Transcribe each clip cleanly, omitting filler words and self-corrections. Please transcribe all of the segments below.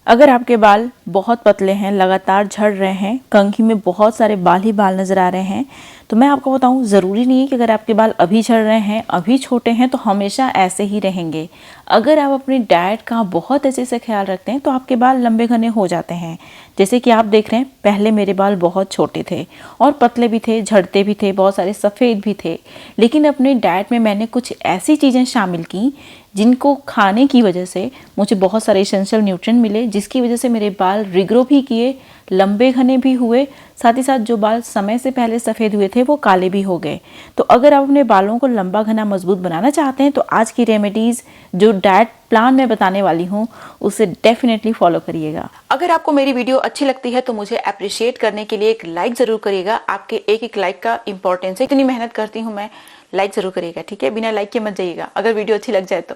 अगर आपके बाल बहुत पतले हैं, लगातार झड़ रहे हैं, कंघी में बहुत सारे बाल ही बाल नज़र आ रहे हैं, तो मैं आपको बताऊं, ज़रूरी नहीं है कि अगर आपके बाल अभी झड़ रहे हैं, अभी छोटे हैं तो हमेशा ऐसे ही रहेंगे। अगर आप अपनी डाइट का बहुत अच्छे से ख्याल रखते हैं तो आपके बाल लंबे घने हो जाते हैं। जैसे कि आप देख रहे हैं, पहले मेरे बाल बहुत छोटे थे और पतले भी थे, झड़ते भी थे, बहुत सारे सफ़ेद भी थे, लेकिन अपनी डाइट में मैंने कुछ ऐसी चीज़ें शामिल की जिनको खाने की वजह से मुझे बहुत सारे एसेंशियल न्यूट्रिएंट मिले, जिसकी वजह से मेरे बाल रिग्रो भी किए, लंबे घने भी हुए, साथ ही साथ जो बाल समय से पहले सफ़ेद हुए थे वो काले भी हो गए। तो अगर आप अपने बालों को लंबा घना मजबूत बनाना चाहते हैं तो आज की रेमेडीज़ जो डाइट प्लान मैं बताने वाली हूँ उसे डेफिनेटली फॉलो करिएगा। अगर आपको मेरी वीडियो अच्छी लगती है तो मुझे अप्रिशिएट करने के लिए एक लाइक ज़रूर करिएगा। आपके एक एक लाइक का इंपॉर्टेंस है, इतनी मेहनत करती हूँ मैं, लाइक ज़रूर करिएगा, ठीक है? बिना लाइक के मत जाइएगा अगर वीडियो अच्छी लग जाए तो।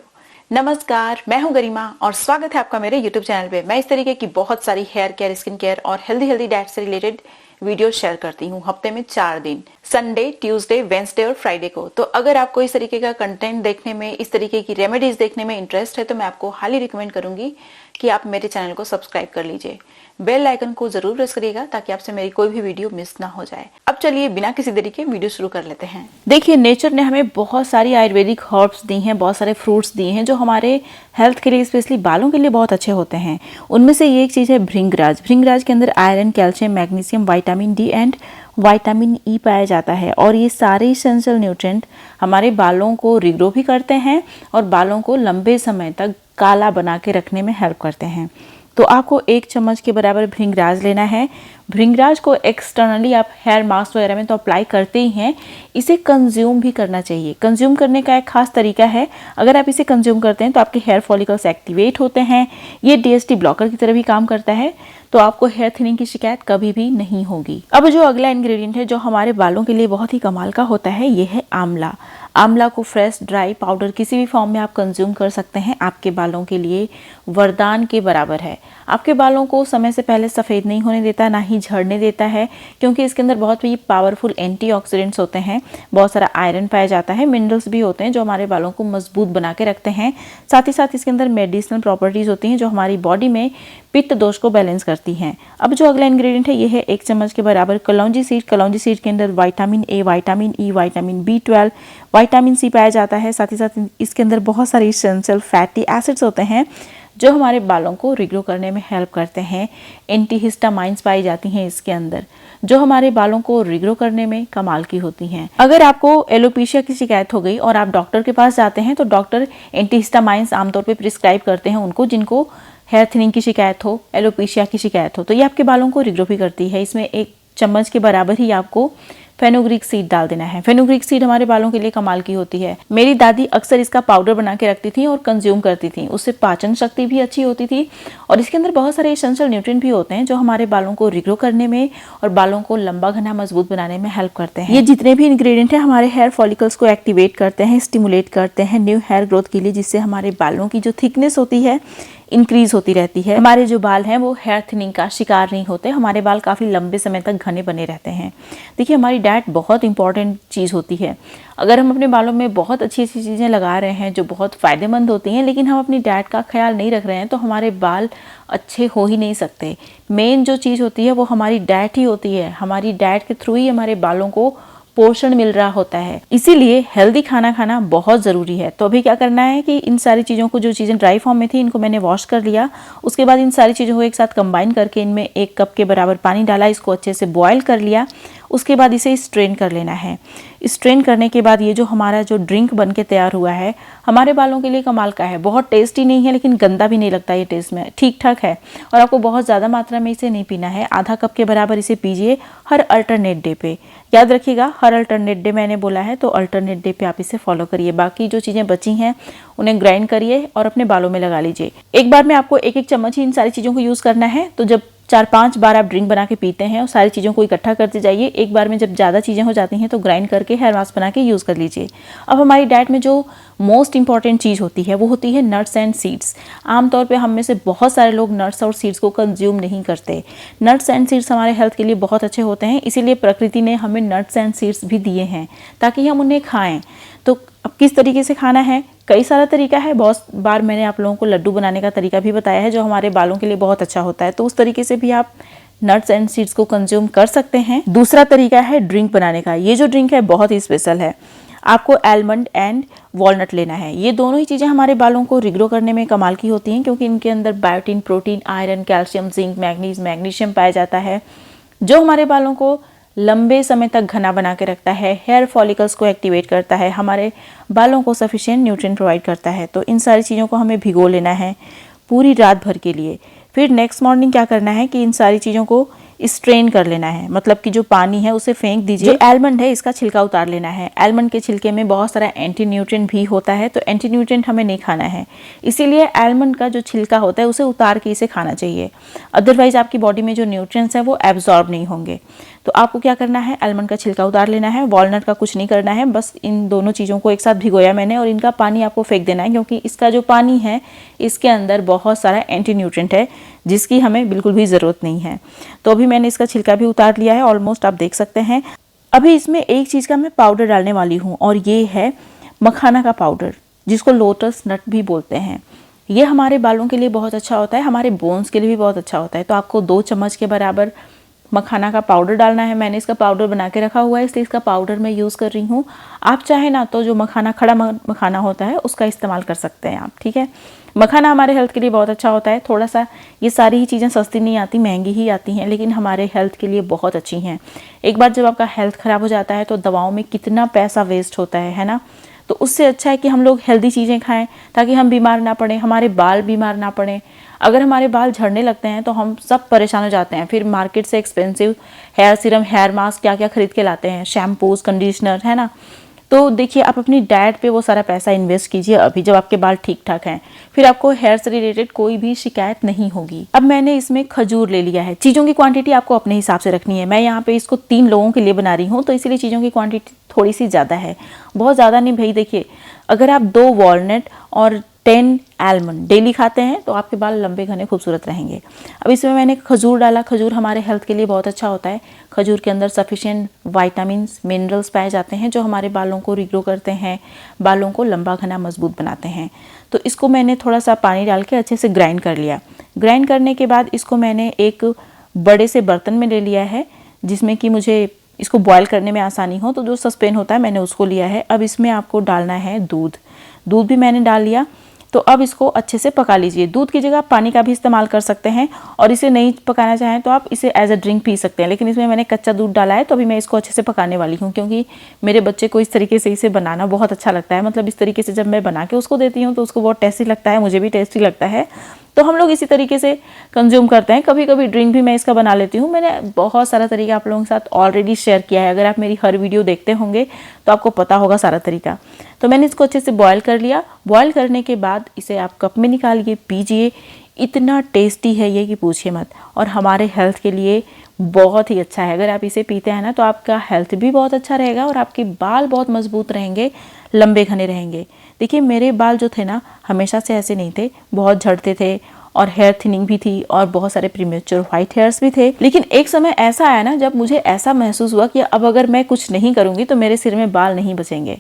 नमस्कार, मैं हूं गरिमा और स्वागत है आपका मेरे YouTube चैनल पे। मैं इस तरीके की बहुत सारी हेयर केयर, स्किन केयर और हेल्दी डाइट से रिलेटेड वीडियो शेयर करती हूँ हफ्ते में 4 दिन, संडे, ट्यूसडे, वेंसडे और फ्राइडे को। तो अगर आपको इस तरीके का कंटेंट देखने में, इस तरीके की रेमेडीज देखने में इंटरेस्ट है तो मैं आपको हाईली रिकमेंड करूंगी कि आप मेरे चैनल को सब्सक्राइब कर लीजिए। बेल आइकन को जरूर प्रेस करिएगा ताकि आपसे मेरी कोई भी वीडियो मिस ना हो जाए। अब चलिए बिना किसी देरी के वीडियो शुरू कर लेते हैं। देखिए, नेचर ने हमें बहुत सारी आयुर्वेदिक हर्ब्स दी हैं, बहुत सारे फ्रूट्स दिए हैं जो हमारे हेल्थ के लिए, स्पेशली बालों के लिए बहुत अच्छे होते हैं। उनमें से ये एक चीज़ है भृंगराज। भृंगराज के अंदर iron, calcium, magnesium, vitamin D and vitamin E पाया जाता है और ये सारे एसेंशियल न्यूट्रिएंट हमारे बालों को रिग्रो भी करते हैं और बालों को लंबे समय तक काला बना के रखने में हेल्प करते हैं। तो आपको 1 चम्मच के बराबर भृंगराज लेना है। भृंगराज को एक्सटर्नली आप हेयर मास्क वगैरह में तो अप्लाई करते ही हैं, इसे कंज्यूम भी करना चाहिए। कंज्यूम करने का एक खास तरीका है। अगर आप इसे कंज्यूम करते हैं तो आपके हेयर फॉलिकल्स एक्टिवेट होते हैं। ये DHT ब्लॉकर की तरह भी काम करता है, तो आपको हेयर थिनिंग की शिकायत कभी भी नहीं होगी। अब जो अगला इंग्रेडिएंट है जो हमारे बालों के लिए बहुत ही कमाल का होता है, ये है आंवला। आंवला को फ्रेश, ड्राई, पाउडर किसी भी फॉर्म में आप कंज्यूम कर सकते हैं। आपके बालों के लिए वरदान के बराबर है। आपके बालों को समय से पहले सफ़ेद नहीं होने देता, ना ही झड़ने देता है, क्योंकि इसके अंदर बहुत ही पावरफुल एंटीऑक्सीडेंट्स होते हैं, बहुत सारा आयरन पाया जाता है, मिनरल्स भी होते हैं जो हमारे बालों को मजबूत बना के रखते हैं। साथ ही साथ इसके अंदर मेडिसिनल प्रॉपर्टीज़ होती हैं जो हमारी बॉडी में पित्त दोष को बैलेंस करती हैं। अब जो अगला इंग्रेडिएंट है ये है 1 चम्मच के बराबर कलौंजी सीड। कलौंजी सीड के अंदर vitamin A, vitamin E, vitamin B12, vitamin C पाया जाता है। साथ ही साथ इसके अंदर बहुत सारे एसेंशियल फैटी एसिड्स होते हैं जो हमारे बालों को रिग्रो करने में हेल्प करते हैं। एंटीहिस्टामाइंस पाई जाती हैं इसके अंदर जो हमारे बालों को रिग्रो करने में कमाल की होती हैं। अगर आपको एलोपेशिया की शिकायत हो गई और आप डॉक्टर के पास जाते हैं तो डॉक्टर एंटीहिस्टामाइंस आमतौर पे प्रिस्क्राइब करते हैं उनको जिनको हेयर थिनिंग की शिकायत हो, एलोपेशिया की शिकायत हो, तो ये आपके बालों को रिग्रो भी करती है। इसमें 1 चम्मच के बराबर ही आपको फेनुग्रीक सीड डाल देना है। फेनुग्रीक सीड हमारे बालों के लिए कमाल की होती है। मेरी दादी अक्सर इसका पाउडर बना के रखती थी और कंज्यूम करती थी, उससे पाचन शक्ति भी अच्छी होती थी और इसके अंदर बहुत सारे एसेंशियल न्यूट्रिएंट भी होते हैं जो हमारे बालों को रिग्रो करने में और बालों को लंबा घना मजबूत बनाने में हेल्प करते हैं। ये जितने भी इंग्रेडिएंट हैं हमारे हेयर फॉलिकल्स को एक्टिवेट करते हैं, स्टिमुलेट करते हैं न्यू हेयर ग्रोथ के लिए, जिससे हमारे बालों की जो थिकनेस होती है इंक्रीज होती रहती है। हमारे जो बाल हैं वो हेयर थिनिंग का शिकार नहीं होते, हमारे बाल काफ़ी लंबे समय तक घने बने रहते हैं। देखिए, हमारी डाइट बहुत इंपॉर्टेंट चीज़ होती है। अगर हम अपने बालों में बहुत अच्छी अच्छी चीज़ें लगा रहे हैं जो बहुत फ़ायदेमंद होती हैं, लेकिन हम अपनी डाइट का ख्याल नहीं रख रहे हैं तो हमारे बाल अच्छे हो ही नहीं सकते। मेन जो चीज़ होती है वो हमारी डाइट ही होती है। हमारी डाइट के थ्रू ही हमारे बालों को पोषण मिल रहा होता है, इसीलिए हेल्दी खाना खाना बहुत ज़रूरी है। तो अभी क्या करना है कि इन सारी चीज़ों को, जो चीज़ें ड्राई फॉर्म में थी, इनको मैंने वॉश कर लिया। उसके बाद इन सारी चीज़ों को एक साथ कंबाइन करके इनमें 1 कप के बराबर पानी डाला, इसको अच्छे से बॉयल कर लिया। उसके बाद इसे स्ट्रेन कर लेना है। स्ट्रेन करने के बाद ये जो हमारा जो ड्रिंक बन के तैयार हुआ है हमारे बालों के लिए कमाल का है। बहुत टेस्टी नहीं है लेकिन गंदा भी नहीं लगता, ये टेस्ट में ठीक ठाक है और आपको बहुत ज़्यादा मात्रा में इसे नहीं पीना है। आधा कप के बराबर इसे पीजिए हर अल्टरनेट डे पे। याद रखिएगा, हर अल्टरनेट डे मैंने बोला है, तो अल्टरनेट डे पे आप इसे फॉलो करिए। बाकी जो चीज़ें बची हैं उन्हें ग्राइंड करिए और अपने बालों में लगा लीजिए। एक बार में आपको 1-1 चम्मच ही इन सारी चीज़ों को यूज़ करना है। तो जब 4-5 बार आप ड्रिंक बना के पीते हैं और सारी चीज़ों को इकट्ठा करते जाइए। एक बार में जब ज़्यादा चीज़ें हो जाती हैं तो ग्राइंड करके हेयर मास्क बना के यूज़ कर लीजिए। अब हमारी डाइट में जो मोस्ट इंपॉर्टेंट चीज़ होती है वो होती है नट्स एंड सीड्स। आमतौर पे हम में से बहुत सारे लोग नट्स और सीड्स को कंज्यूम नहीं करते। नट्स एंड सीड्स हमारे हेल्थ के लिए बहुत अच्छे होते हैं, इसीलिए प्रकृति ने हमें नट्स एंड सीड्स भी दिए हैं ताकि हम उन्हें खाएं। तो अब किस तरीके से खाना है, कई सारा तरीका है, बहुत बार मैंने आप लोगों को लड्डू बनाने का तरीका भी बताया है जो हमारे बालों के लिए बहुत अच्छा होता है, तो उस तरीके से भी आप नट्स एंड सीड्स को कंज्यूम कर सकते हैं। दूसरा तरीका है ड्रिंक बनाने का। ये जो ड्रिंक है बहुत ही स्पेशल है। आपको आलमंड एंड वॉलनट लेना है। ये दोनों ही चीज़ें हमारे बालों को रिग्रो करने में कमाल की होती हैं, क्योंकि इनके अंदर biotin, protein, iron, calcium, zinc, magnesium पाया जाता है, जो हमारे बालों को लंबे समय तक घना बना के रखता है, हेयर फॉलिकल्स को एक्टिवेट करता है, हमारे बालों को सफिशिएंट न्यूट्रिएंट प्रोवाइड करता है। तो इन सारी चीज़ों को हमें भिगो लेना है पूरी रात भर के लिए। फिर नेक्स्ट मॉर्निंग क्या करना है कि इन सारी चीज़ों को स्ट्रेन कर लेना है, मतलब कि जो पानी है उसे फेंक दीजिए। जो आलमंड है इसका छिलका उतार लेना है। आलमंड के छिलके में बहुत सारा एंटी न्यूट्रिएंट भी होता है, तो एंटी न्यूट्रिएंट हमें नहीं खाना है, इसीलिए आलमंड का जो छिलका होता है उसे उतार के इसे खाना चाहिए। अदरवाइज आपकी बॉडी में जो न्यूट्रिएंट्स हैं वो एब्जॉर्ब नहीं होंगे। तो आपको क्या करना है, आलमंड का छिलका उतार लेना है। वॉलनट का कुछ नहीं करना है, बस इन दोनों चीज़ों को एक साथ भिगोया मैंने और इनका पानी आपको फेंक देना है, क्योंकि इसका जो पानी है इसके अंदर बहुत सारा एंटी न्यूट्रिएंट है जिसकी हमें बिल्कुल भी ज़रूरत नहीं है। तो अभी मैंने इसका छिलका भी उतार लिया है, ऑलमोस्ट आप देख सकते हैं। अभी इसमें एक चीज़ का मैं पाउडर डालने वाली हूँ और ये है मखाना का पाउडर, जिसको लोटस नट भी बोलते हैं। ये हमारे बालों के लिए बहुत अच्छा होता है, हमारे बोन्स के लिए भी बहुत अच्छा होता है। तो आपको 2 चम्मच के बराबर मखाना का पाउडर डालना है। मैंने इसका पाउडर बना के रखा हुआ है, इसलिए इसका पाउडर मैं यूज़ कर रही हूँ। आप चाहे ना तो जो मखाना, खड़ा मखाना होता है उसका इस्तेमाल कर सकते हैं आप, ठीक है। मखाना हमारे हेल्थ के लिए बहुत अच्छा होता है। थोड़ा सा ये सारी ही चीज़ें सस्ती नहीं आती, महंगी ही आती हैं, लेकिन हमारे हेल्थ के लिए बहुत अच्छी हैं। एक बार जब आपका हेल्थ ख़राब हो जाता है तो दवाओं में कितना पैसा वेस्ट होता है ना। तो उससे अच्छा है कि हम लोग हेल्दी चीज़ें खाएं ताकि हम बीमार ना पड़ें, हमारे बाल बीमार ना पड़ें। अगर हमारे बाल झड़ने लगते हैं तो हम सब परेशान हो जाते हैं, फिर मार्केट से expensive hair serum, hair mask क्या क्या खरीद के लाते हैं, शैम्पूज, कंडीशनर, है ना। तो देखिए आप अपनी डाइट पे वो सारा पैसा इन्वेस्ट कीजिए अभी, जब आपके बाल ठीक ठाक हैं, फिर आपको हेयर से रिलेटेड कोई भी शिकायत नहीं होगी। अब मैंने इसमें खजूर ले लिया है। चीज़ों की क्वांटिटी आपको अपने हिसाब से रखनी है। मैं यहाँ पे इसको 3 लोगों के लिए बना रही हूँ, तो इसीलिए चीज़ों की क्वांटिटी थोड़ी सी ज़्यादा है, बहुत ज़्यादा नहीं भाई। देखिए अगर आप 2 वॉलनट और 10 आलमंड डेली खाते हैं तो आपके बाल लंबे घने खूबसूरत रहेंगे। अब इसमें मैंने खजूर डाला। खजूर हमारे हेल्थ के लिए बहुत अच्छा होता है। खजूर के अंदर सफिशिएंट विटामिन्स, मिनरल्स पाए जाते हैं जो हमारे बालों को रिग्रो करते हैं, बालों को लंबा घना मजबूत बनाते हैं। तो इसको मैंने थोड़ा सा पानी डाल के अच्छे से ग्राइंड कर लिया। ग्राइंड करने के बाद इसको मैंने एक बड़े से बर्तन में ले लिया है, जिसमें कि मुझे इसको बॉयल करने में आसानी हो, तो जो सस्पेन होता है मैंने उसको लिया है। अब इसमें आपको डालना है दूध। दूध भी मैंने डाल लिया। तो अब इसको अच्छे से पका लीजिए। दूध की जगह आप पानी का भी इस्तेमाल कर सकते हैं, और इसे नहीं पकाना चाहें तो आप इसे एज अ ड्रिंक पी सकते हैं, लेकिन इसमें मैंने कच्चा दूध डाला है। तो अभी मैं इसको अच्छे से पकाने वाली हूँ, क्योंकि मेरे बच्चे को इस तरीके से इसे बनाना बहुत अच्छा लगता है। मतलब इस तरीके से जब मैं बना के उसको देती हूँ तो उसको बहुत टेस्टी लगता है, मुझे भी टेस्टी लगता है। तो हम लोग इसी तरीके से कंज्यूम करते हैं। कभी कभी ड्रिंक भी मैं इसका बना लेती हूँ। मैंने बहुत सारा तरीका आप लोगों के साथ ऑलरेडी शेयर किया है। अगर आप मेरी हर वीडियो देखते होंगे तो आपको पता होगा सारा तरीका। तो मैंने इसको अच्छे से बॉयल कर लिया। बॉयल करने के बाद इसे आप कप में निकालिए, पीजिए। इतना टेस्टी है ये कि पूछिए मत, और हमारे हेल्थ के लिए बहुत ही अच्छा है। अगर आप इसे पीते हैं ना तो आपका हेल्थ भी बहुत अच्छा रहेगा और आपके बाल बहुत मजबूत रहेंगे, लंबे घने रहेंगे। देखिए मेरे बाल जो थे ना हमेशा से ऐसे नहीं थे, बहुत झड़ते थे और हेयर थिनिंग भी थी और बहुत सारे प्रीमेच्योर व्हाइट हेयर्स भी थे। लेकिन एक समय ऐसा आया ना जब मुझे ऐसा महसूस हुआ कि अब अगर मैं कुछ नहीं करूँगी तो मेरे सिर में बाल नहीं बचेंगे।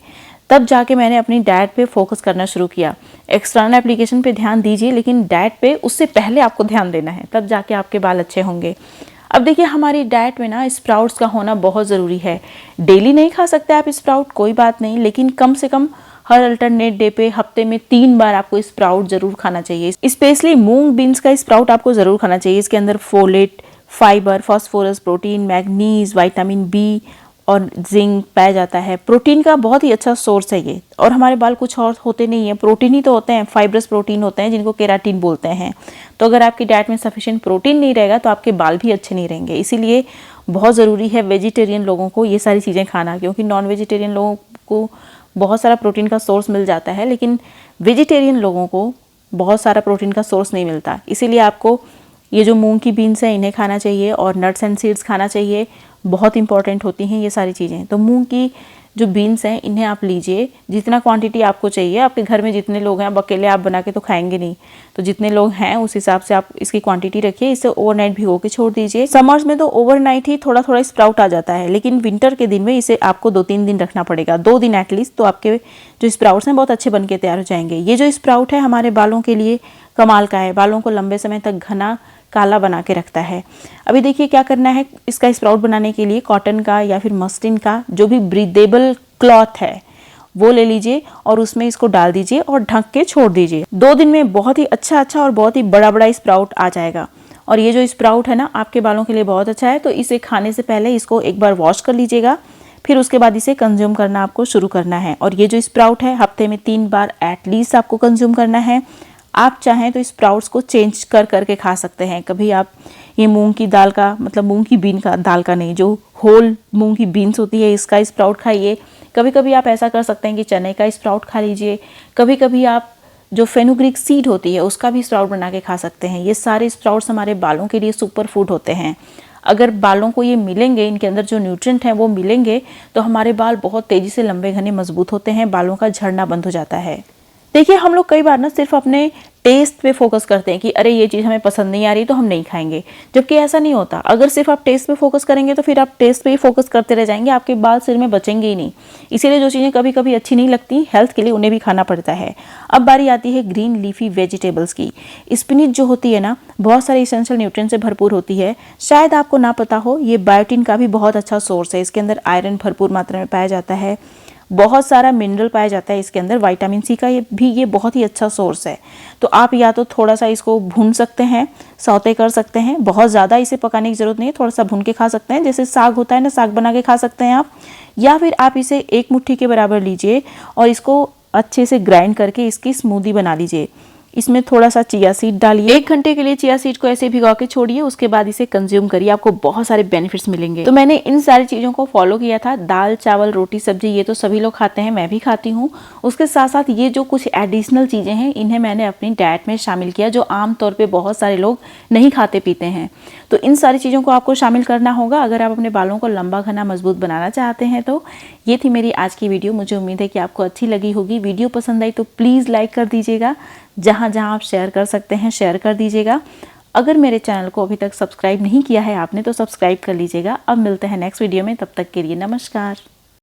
तब जाके मैंने अपनी डाइट पे फोकस करना शुरू किया। एक्सटर्नल एप्लीकेशन पे ध्यान दीजिए, लेकिन डाइट पे उससे पहले आपको ध्यान देना है, तब जाके आपके बाल अच्छे होंगे। अब देखिए हमारी डाइट में ना स्प्राउट्स का होना बहुत ज़रूरी है। डेली नहीं खा सकते आप स्प्राउट, कोई बात नहीं, लेकिन कम से कम हर अल्टरनेट डे पे हफ्ते में 3 बार आपको स्प्राउट जरूर खाना चाहिए। स्पेशली मूंग बीन्स का स्प्राउट आपको ज़रूर खाना चाहिए। इसके अंदर folate, fibre, phosphorus, protein, manganese, vitamin B और जिंक पाया जाता है। प्रोटीन का बहुत ही अच्छा सोर्स है ये। और हमारे बाल कुछ और होते नहीं है, प्रोटीन ही तो होते हैं, फाइब्रस प्रोटीन होते हैं जिनको केराटिन बोलते हैं। तो अगर आपकी डाइट में सफिशिएंट प्रोटीन नहीं रहेगा तो आपके बाल भी अच्छे नहीं रहेंगे। इसीलिए बहुत ज़रूरी है वेजिटेरियन लोगों को ये सारी चीज़ें खाना, क्योंकि नॉन वेजिटेरियन लोगों को बहुत सारा प्रोटीन का सोर्स मिल जाता है, लेकिन वेजिटेरियन लोगों को बहुत सारा प्रोटीन का सोर्स नहीं मिलता। इसीलिए आपको ये जो मूंग की बीन्स हैं इन्हें खाना चाहिए और नट्स एंड सीड्स खाना चाहिए। बहुत इंपॉर्टेंट होती हैं ये सारी चीज़ें। तो मूंग की जो बीन्स हैं इन्हें आप लीजिए, जितना क्वांटिटी आपको चाहिए। आपके घर में जितने लोग हैं, अब अकेले आप बना के तो खाएंगे नहीं, तो जितने लोग हैं उस हिसाब से आप इसकी क्वांटिटी रखिए। इसे ओवरनाइट भिगो के छोड़ दीजिए। समर्स में तो ओवरनाइट ही थोड़ा थोड़ा स्प्राउट आ जाता है, लेकिन विंटर के दिन में इसे आपको 2-3 दिन रखना पड़ेगा, 2 दिन एटलीस्ट, तो आपके जो स्प्राउट्स हैं बहुत अच्छे बन के तैयार हो जाएंगे। ये जो स्प्राउट है हमारे बालों के लिए कमाल का है, बालों को लंबे समय तक घना काला बना के रखता है। अभी देखिए क्या करना है। इसका स्प्राउट बनाने के लिए कॉटन का या फिर मस्लिन का जो भी ब्रीदेबल क्लॉथ है वो ले लीजिए और उसमें इसको डाल दीजिए और ढक के छोड़ दीजिए। 2 दिन में बहुत ही अच्छा और बहुत ही बड़ा बड़ा स्प्राउट आ जाएगा। और ये जो स्प्राउट है ना आपके बालों के लिए बहुत अच्छा है, तो इसे खाने से पहले इसको एक बार वॉश कर लीजिएगा, फिर उसके बाद इसे कंज्यूम करना आपको शुरू करना है। और ये जो स्प्राउट है हफ्ते में 3 बार एटलीस्ट आपको कंज्यूम करना है। आप चाहें तो स्प्राउट्स को चेंज कर करके खा सकते हैं। कभी आप ये मूंग की दाल का, मतलब मूंग की बीन का, दाल का नहीं, जो होल मूंग की बीन्स होती है इसका स्प्राउट खाइए। कभी कभी आप ऐसा कर सकते हैं कि चने का स्प्राउट खा लीजिए। कभी कभी आप जो फेनुग्रीक सीड होती है उसका भी स्प्राउट बना के खा सकते हैं। ये सारे स्प्राउट्स हमारे बालों के लिए सुपर फूड होते हैं। अगर बालों को ये मिलेंगे, इनके अंदर जो न्यूट्रिएंट हैं वो मिलेंगे, तो हमारे बाल बहुत तेज़ी से लंबे घने मजबूत होते हैं, बालों का झड़ना बंद हो जाता है। देखिए हम लोग कई बार ना सिर्फ अपने टेस्ट पे फोकस करते हैं कि अरे ये चीज़ हमें पसंद नहीं आ रही तो हम नहीं खाएंगे, जबकि ऐसा नहीं होता। अगर सिर्फ आप टेस्ट पे फोकस करेंगे तो फिर आप टेस्ट पे ही फोकस करते रह जाएंगे, आपके बाल सिर में बचेंगे ही नहीं। इसीलिए जो चीज़ें कभी कभी अच्छी नहीं लगती हेल्थ के लिए, उन्हें भी खाना पड़ता है। अब बारी आती है ग्रीन लीफी वेजिटेबल्स की। स्पिनिच जो होती है ना बहुत सारे इसेंशियल न्यूट्रिएंट से भरपूर होती है। शायद आपको ना पता हो, ये बायोटिन का भी बहुत अच्छा सोर्स है। इसके अंदर आयरन भरपूर मात्रा में पाया जाता है, बहुत सारा मिनरल पाया जाता है इसके अंदर, विटामिन सी का ये बहुत ही अच्छा सोर्स है। तो आप या तो थोड़ा सा इसको भून सकते हैं, सौते कर सकते हैं, बहुत ज़्यादा इसे पकाने की ज़रूरत नहीं है, थोड़ा सा भून के खा सकते हैं, जैसे साग होता है ना, साग बना के खा सकते हैं आप। या फिर आप इसे 1 मुट्ठी के बराबर लीजिए और इसको अच्छे से ग्राइंड करके इसकी स्मूदी बना लीजिए। इसमें थोड़ा सा चिया सीड डालिए, 1 घंटे के लिए चिया सीड को ऐसे भिगो के छोड़िए, उसके बाद इसे कंज्यूम करिए, आपको बहुत सारे बेनिफिट्स मिलेंगे। तो मैंने इन सारी चीज़ों को फॉलो किया था। दाल चावल रोटी सब्जी ये तो सभी लोग खाते हैं, मैं भी खाती हूँ। उसके साथ साथ ये जो कुछ एडिशनल चीज़ें हैं इन्हें मैंने अपनी डाइट में शामिल किया, जो आमतौर पर बहुत सारे लोग नहीं खाते पीते हैं। तो इन सारी चीज़ों को आपको शामिल करना होगा अगर आप अपने बालों को लंबा घना मजबूत बनाना चाहते हैं। तो ये थी मेरी आज की वीडियो। मुझे उम्मीद है कि आपको अच्छी लगी होगी। वीडियो पसंद आई तो प्लीज़ लाइक कर दीजिएगा, जहाँ जहाँ आप शेयर कर सकते हैं शेयर कर दीजिएगा। अगर मेरे चैनल को अभी तक सब्सक्राइब नहीं किया है आपने तो सब्सक्राइब कर लीजिएगा। अब मिलते हैं नेक्स्ट वीडियो में, तब तक के लिए नमस्कार।